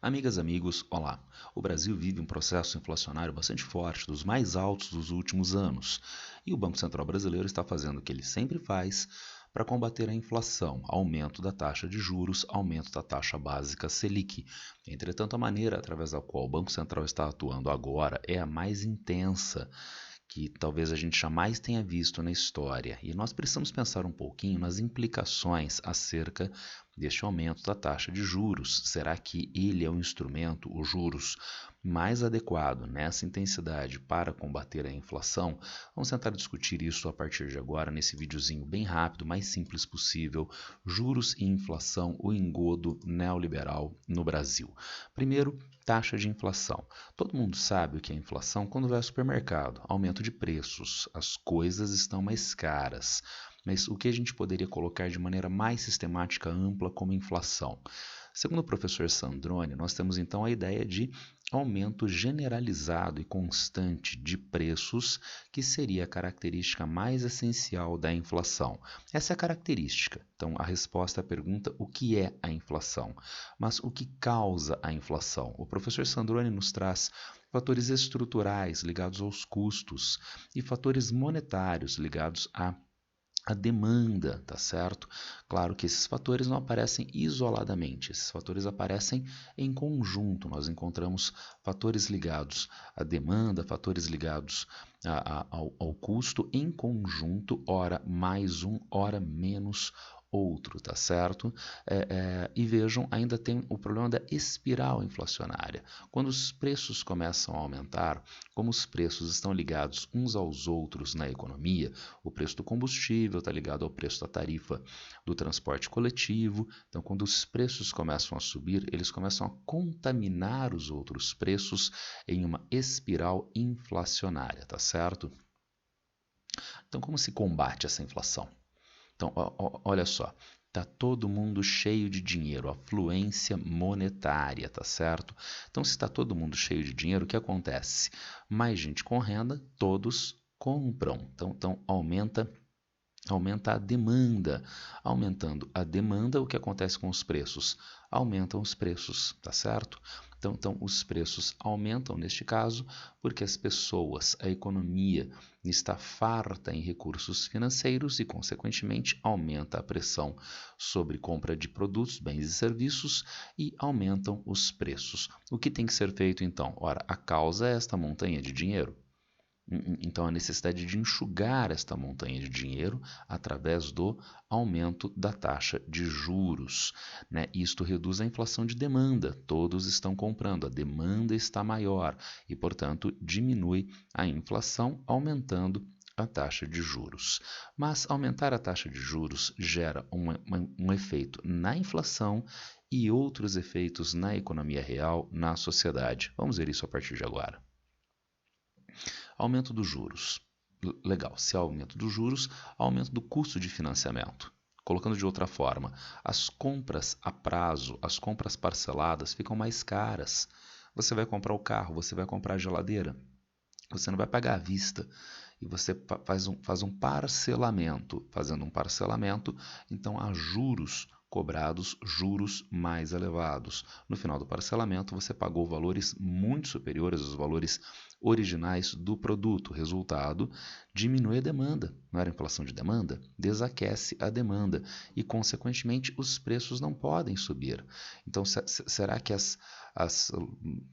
Amigas, amigos, olá! O Brasil vive um processo inflacionário bastante forte, dos mais altos dos últimos anos. E o Banco Central brasileiro está fazendo o que ele sempre faz para combater a inflação, aumento da taxa de juros, aumento da taxa básica Selic. Entretanto, a maneira através da qual o Banco Central está atuando agora é a mais intensa que talvez a gente jamais tenha visto na história. E nós precisamos pensar um pouquinho nas implicações acerca deste aumento da taxa de juros. Será que ele é o instrumento, os juros, mais adequado nessa intensidade para combater a inflação? Vamos tentar discutir isso a partir de agora, nesse videozinho bem rápido, mais simples possível. Juros e inflação, o engodo neoliberal no Brasil. Primeiro, taxa de inflação. Todo mundo sabe o que é inflação quando vai ao supermercado. Aumento de preços. As coisas estão mais caras. Mas o que a gente poderia colocar de maneira mais sistemática, ampla, como inflação? Segundo o professor Sandrone, nós temos então a ideia de aumento generalizado e constante de preços, que seria a característica mais essencial da inflação. Essa é a característica. Então, a resposta à pergunta, o que é a inflação? Mas o que causa a inflação? O professor Sandrone nos traz fatores estruturais ligados aos custos e fatores monetários ligados a demanda, tá certo? Claro que esses fatores não aparecem isoladamente, esses fatores aparecem em conjunto. Nós encontramos fatores ligados à demanda, fatores ligados ao custo em conjunto, ora mais um, ora menos outro, tá certo? E vejam, ainda tem o problema da espiral inflacionária. Quando os preços começam a aumentar, como os preços estão ligados uns aos outros na economia, o preço do combustível está ligado ao preço da tarifa do transporte coletivo. Então, quando os preços começam a subir, eles começam a contaminar os outros preços em uma espiral inflacionária, tá certo? Então, como se combate essa inflação? Então, olha só, tá todo mundo cheio de dinheiro, afluência monetária, tá certo? Então, se está todo mundo cheio de dinheiro, o que acontece? Mais gente com renda, todos compram. Então aumenta a demanda. Aumentando a demanda, o que acontece com os preços? Aumentam os preços, tá certo? Então os preços aumentam neste caso porque as pessoas, a economia está farta em recursos financeiros e, consequentemente, aumenta a pressão sobre compra de produtos, bens e serviços e aumentam os preços. O que tem que ser feito então? Ora, a causa é esta montanha de dinheiro. Então, a necessidade de enxugar esta montanha de dinheiro através do aumento da taxa de juros, né? Isto reduz a inflação de demanda, todos estão comprando, a demanda está maior e, portanto, diminui a inflação, aumentando a taxa de juros. Mas aumentar a taxa de juros gera um efeito na inflação e outros efeitos na economia real, na sociedade. Vamos ver isso a partir de agora. Aumento dos juros. Legal, se há aumento dos juros, aumento do custo de financiamento. Colocando de outra forma, as compras a prazo, as compras parceladas ficam mais caras. Você vai comprar o carro, você vai comprar a geladeira, você não vai pagar à vista e você faz um parcelamento. Fazendo um parcelamento, então há juros cobrados, juros mais elevados. No final do parcelamento, você pagou valores muito superiores aos valores originais do produto. Resultado, diminui a demanda. Não era inflação de demanda? Desaquece a demanda e, consequentemente, os preços não podem subir. Então, será que as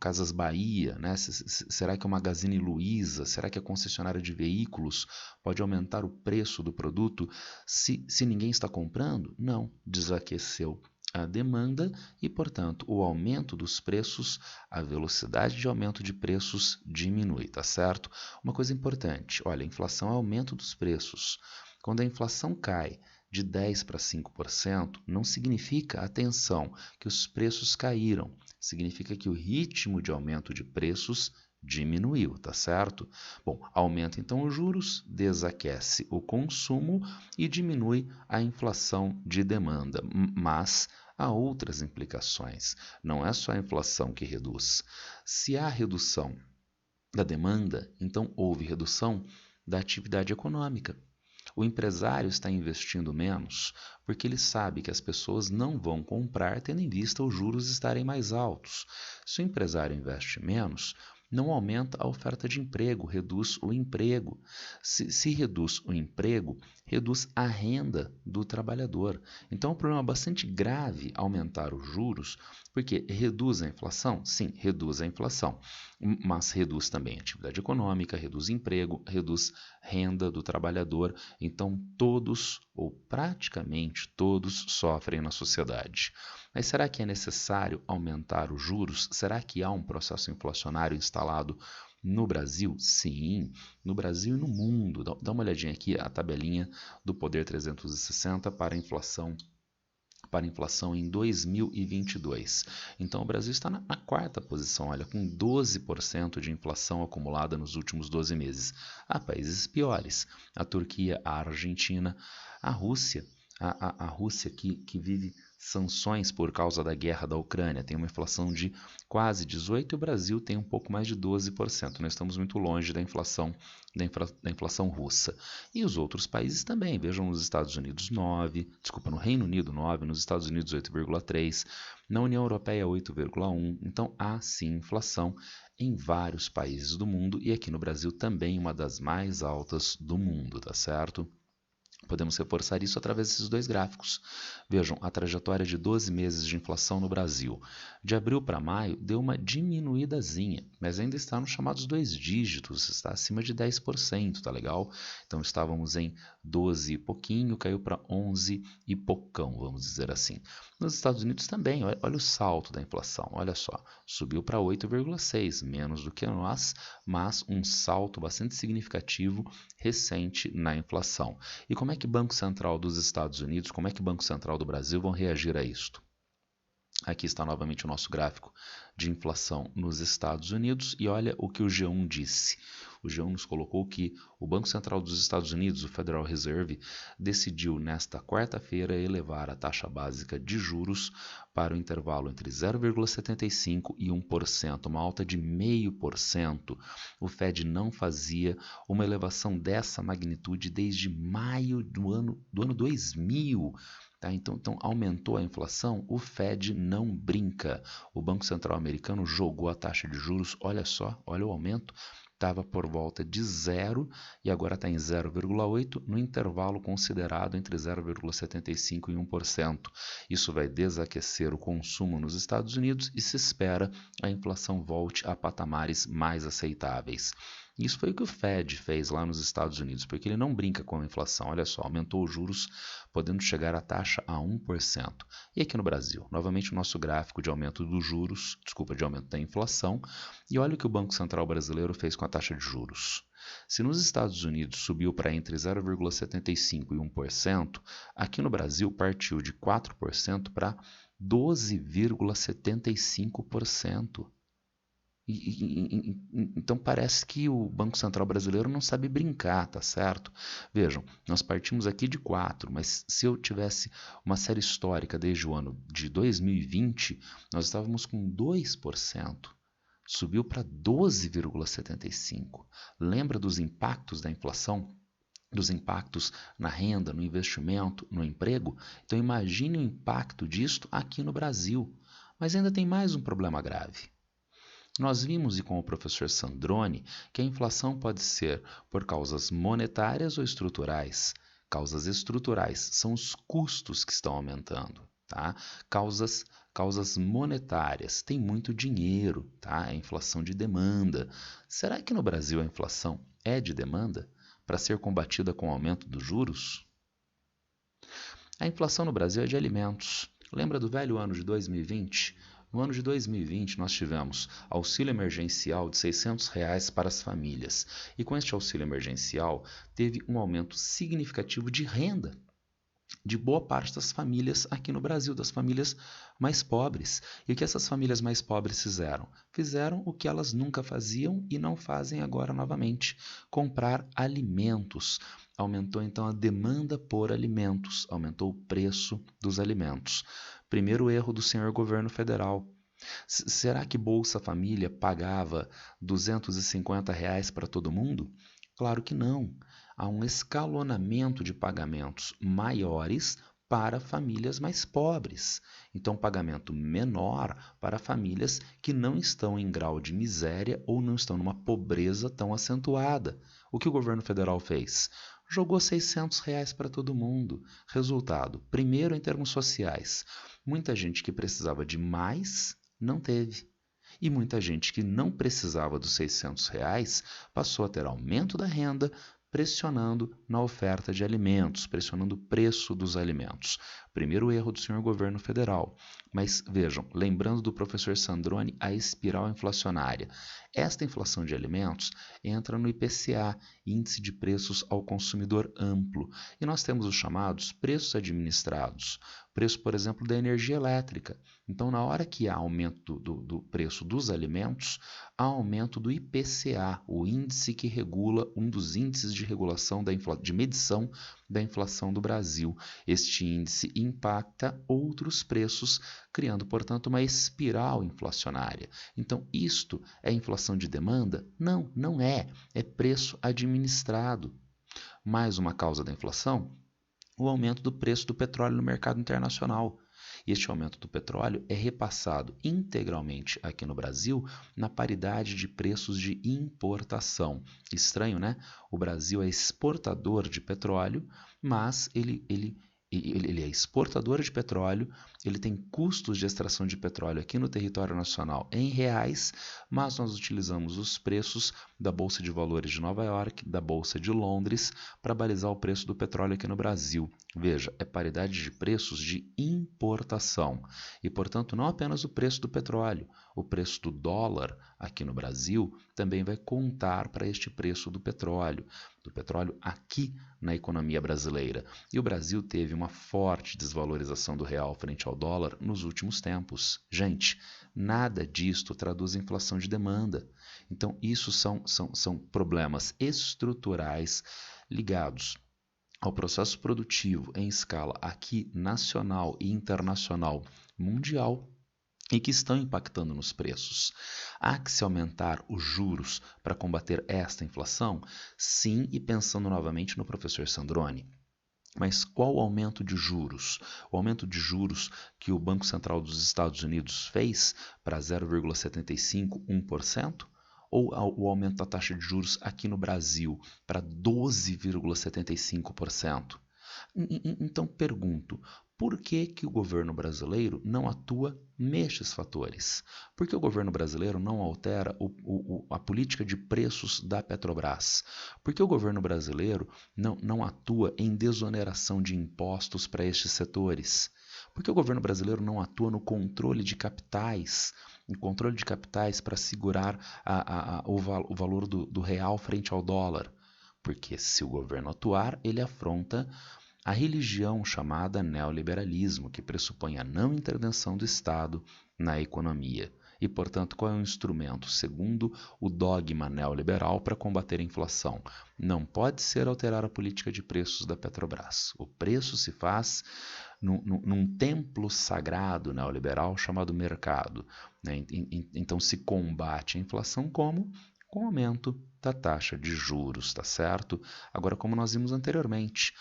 Casas Bahia, né? Será que a Magazine Luiza, será que a concessionária de veículos pode aumentar o preço do produto se ninguém está comprando? Não, desaqueceu a demanda e, portanto, o aumento dos preços, a velocidade de aumento de preços diminui, tá certo? Uma coisa importante, olha, a inflação é aumento dos preços. Quando a inflação cai de 10% para 5%, não significa, atenção, que os preços caíram. Significa que o ritmo de aumento de preços diminuiu, tá certo? Bom, aumenta então os juros, desaquece o consumo e diminui a inflação de demanda. Mas há outras implicações. Não é só a inflação que reduz. Se há redução da demanda, então houve redução da atividade econômica. O empresário está investindo menos porque ele sabe que as pessoas não vão comprar tendo em vista os juros estarem mais altos. Se o empresário investe menos, não aumenta a oferta de emprego, reduz o emprego. Se reduz o emprego, reduz a renda do trabalhador. Então é um problema bastante grave aumentar os juros, porque reduz a inflação? Sim, reduz a inflação, mas reduz também a atividade econômica, reduz emprego, reduz renda do trabalhador. Então todos, ou praticamente todos, sofrem na sociedade. Mas será que é necessário aumentar os juros? Será que há um processo inflacionário instalado no Brasil? Sim, no Brasil e no mundo. Dá uma olhadinha aqui a tabelinha do Poder 360 para a inflação em 2022. Então o Brasil está na quarta posição, olha, com 12% de inflação acumulada nos últimos 12 meses. Há países piores, a Turquia, a Argentina, a Rússia. A Rússia que vive sanções por causa da guerra da Ucrânia, tem uma inflação de quase 18% e o Brasil tem um pouco mais de 12%. Nós estamos muito longe da inflação russa. E os outros países também, vejam nos Estados Unidos 9%, no Reino Unido 9%, nos Estados Unidos 8,3%, na União Europeia 8,1%. Então há sim inflação em vários países do mundo e aqui no Brasil também uma das mais altas do mundo, tá certo? Podemos reforçar isso através desses dois gráficos. Vejam a trajetória de 12 meses de inflação no Brasil. De abril para maio deu uma diminuídazinha, mas ainda está nos chamados dois dígitos, está acima de 10%, tá legal? Então estávamos em 12 e pouquinho, caiu para 11 e poucão, vamos dizer assim. Nos Estados Unidos também, olha o salto da inflação, olha só, subiu para 8,6%, menos do que nós, mas um salto bastante significativo recente na inflação. E como é que o Banco Central dos Estados Unidos, como é que o Banco Central do Brasil vão reagir a isto? Aqui está novamente o nosso gráfico de inflação nos Estados Unidos e olha o que o G1 disse. O G1 nos colocou que o Banco Central dos Estados Unidos, o Federal Reserve, decidiu nesta quarta-feira elevar a taxa básica de juros para o intervalo entre 0,75% e 1%, uma alta de 0,5%. O Fed não fazia uma elevação dessa magnitude desde maio do ano 2000. Tá? Então aumentou a inflação, o Fed não brinca. O Banco Central americano jogou a taxa de juros, olha só, olha o aumento, estava por volta de 0 e agora está em 0,8 no intervalo considerado entre 0,75% e 1%. Isso vai desaquecer o consumo nos Estados Unidos e se espera a inflação volte a patamares mais aceitáveis. Isso foi o que o Fed fez lá nos Estados Unidos, porque ele não brinca com a inflação. Olha só, aumentou os juros, podendo chegar a taxa a 1%. E aqui no Brasil, novamente o nosso gráfico de aumento dos juros, de aumento da inflação, e olha o que o Banco Central brasileiro fez com a taxa de juros. Se nos Estados Unidos subiu para entre 0,75% e 1%, aqui no Brasil partiu de 4% para 12,75%. Então parece que o Banco Central brasileiro não sabe brincar, tá certo? Vejam, nós partimos aqui de 4, mas se eu tivesse uma série histórica desde o ano de 2020, nós estávamos com 2%. Subiu para 12,75%. Lembra dos impactos da inflação? Dos impactos na renda, no investimento, no emprego? Então imagine o impacto disto aqui no Brasil. Mas ainda tem mais um problema grave. Nós vimos, e com o professor Sandrone, que a inflação pode ser por causas monetárias ou estruturais. Causas estruturais são os custos que estão aumentando. Tá? Causas monetárias, tem muito dinheiro, tá? É inflação de demanda. Será que no Brasil a inflação é de demanda para ser combatida com o aumento dos juros? A inflação no Brasil é de alimentos. Lembra do velho ano de 2020? No ano de 2020, nós tivemos auxílio emergencial de R$ 600 para as famílias. E com este auxílio emergencial, teve um aumento significativo de renda de boa parte das famílias aqui no Brasil, das famílias mais pobres. E o que essas famílias mais pobres fizeram? Fizeram o que elas nunca faziam e não fazem agora novamente: comprar alimentos. Aumentou então a demanda por alimentos, aumentou o preço dos alimentos. Primeiro erro do senhor governo federal. Será que Bolsa Família pagava R$ 250 para todo mundo? Claro que não. há um escalonamento de pagamentos maiores para famílias mais pobres. Então, pagamento menor para famílias que não estão em grau de miséria ou não estão numa pobreza tão acentuada. O que o governo federal fez? Jogou R$ 600 para todo mundo. Resultado, primeiro em termos sociais, muita gente que precisava de mais não teve. E muita gente que não precisava dos R$ 600 passou a ter aumento da renda, pressionando na oferta de alimentos, pressionando o preço dos alimentos. Primeiro erro do senhor governo federal. Mas vejam, lembrando do professor Sandrone, a espiral inflacionária. Esta inflação de alimentos entra no IPCA, Índice de Preços ao Consumidor Amplo. E nós temos os chamados preços administrados. Preço, por exemplo, da energia elétrica. Então, na hora que há aumento do preço dos alimentos, há aumento do IPCA, o índice que regula, um dos índices de regulação de medição da inflação do Brasil. Este índice impacta outros preços, criando, portanto, uma espiral inflacionária. Então, isto é inflação de demanda? Não, não é. É preço administrado. Mais uma causa da inflação? O aumento do preço do petróleo no mercado internacional. E este aumento do petróleo é repassado integralmente aqui no Brasil na paridade de preços de importação. Estranho, né? O Brasil é exportador de petróleo, mas ele é exportador de petróleo, ele tem custos de extração de petróleo aqui no território nacional em reais, mas nós utilizamos os preços da Bolsa de Valores de Nova York, da Bolsa de Londres, para balizar o preço do petróleo aqui no Brasil. Veja, é paridade de preços de importação. E, portanto, não apenas o preço do petróleo, o preço do dólar aqui no Brasil também vai contar para este preço do petróleo aqui na economia brasileira. E o Brasil teve uma forte desvalorização do real frente ao dólar nos últimos tempos. Gente, nada disto traduz inflação de demanda. Então, isso são problemas estruturais ligados ao processo produtivo em escala aqui nacional e internacional mundial e que estão impactando nos preços. Há que se aumentar os juros para combater esta inflação? Sim, e pensando novamente no professor Sandrone. Mas qual o aumento de juros? O aumento de juros que o Banco Central dos Estados Unidos fez para 0,75%, 1%? Ou o aumento da taxa de juros aqui no Brasil para 12,75%? Então pergunto, por que o governo brasileiro não atua nestes fatores? Por que o governo brasileiro não altera a política de preços da Petrobras? Por que o governo brasileiro não atua em desoneração de impostos para estes setores? Por que o governo brasileiro não atua no controle de capitais? Para segurar o valor do real frente ao dólar? Porque se o governo atuar, ele afronta a religião chamada neoliberalismo, que pressupõe a não intervenção do Estado na economia. E, portanto, qual é o instrumento, segundo o dogma neoliberal, para combater a inflação? Não pode ser alterar a política de preços da Petrobras. O preço se faz num templo sagrado neoliberal chamado mercado. Né? Então, se combate a inflação como? Com o aumento da taxa de juros, tá certo? Agora, como nós vimos anteriormente,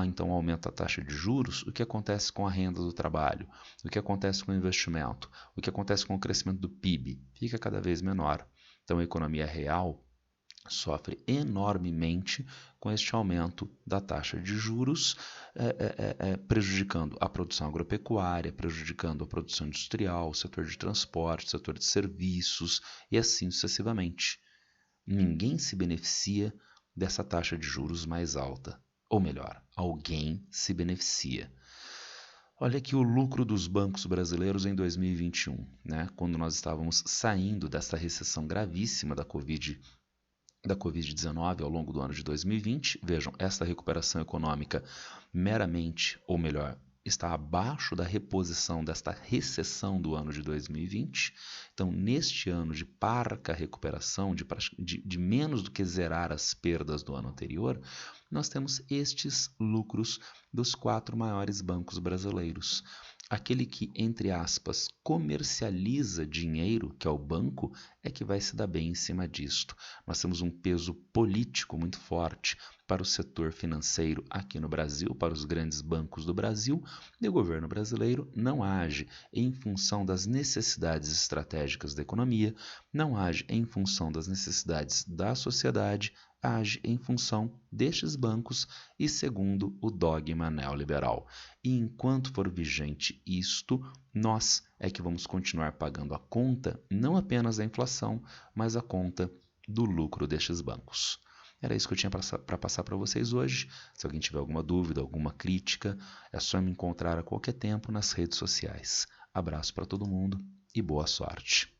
então aumenta a taxa de juros, o que acontece com a renda do trabalho? O que acontece com o investimento? O que acontece com o crescimento do PIB? Fica cada vez menor. Então, a economia real sofre enormemente com este aumento da taxa de juros, prejudicando a produção agropecuária, prejudicando a produção industrial, o setor de transporte, o setor de serviços e assim sucessivamente. Ninguém se beneficia dessa taxa de juros mais alta. Ou melhor, alguém se beneficia. Olha aqui o lucro dos bancos brasileiros em 2021, né? Quando nós estávamos saindo dessa recessão gravíssima da Covid-19 ao longo do ano de 2020. Vejam, esta recuperação econômica meramente, ou melhor, está abaixo da reposição desta recessão do ano de 2020. Então, neste ano de parca recuperação, de menos do que zerar as perdas do ano anterior, nós temos estes lucros dos 4 maiores bancos brasileiros. Aquele que, entre aspas, comercializa dinheiro, que é o banco, é que vai se dar bem em cima disto. Nós temos um peso político muito forte para o setor financeiro aqui no Brasil, para os grandes bancos do Brasil, e o governo brasileiro não age em função das necessidades estratégicas da economia, não age em função das necessidades da sociedade, age em função destes bancos e segundo o dogma neoliberal. E enquanto for vigente isto, nós é que vamos continuar pagando a conta, não apenas da inflação, mas a conta do lucro destes bancos. Era isso que eu tinha para passar para vocês hoje. Se alguém tiver alguma dúvida, alguma crítica, é só me encontrar a qualquer tempo nas redes sociais. Abraço para todo mundo e boa sorte.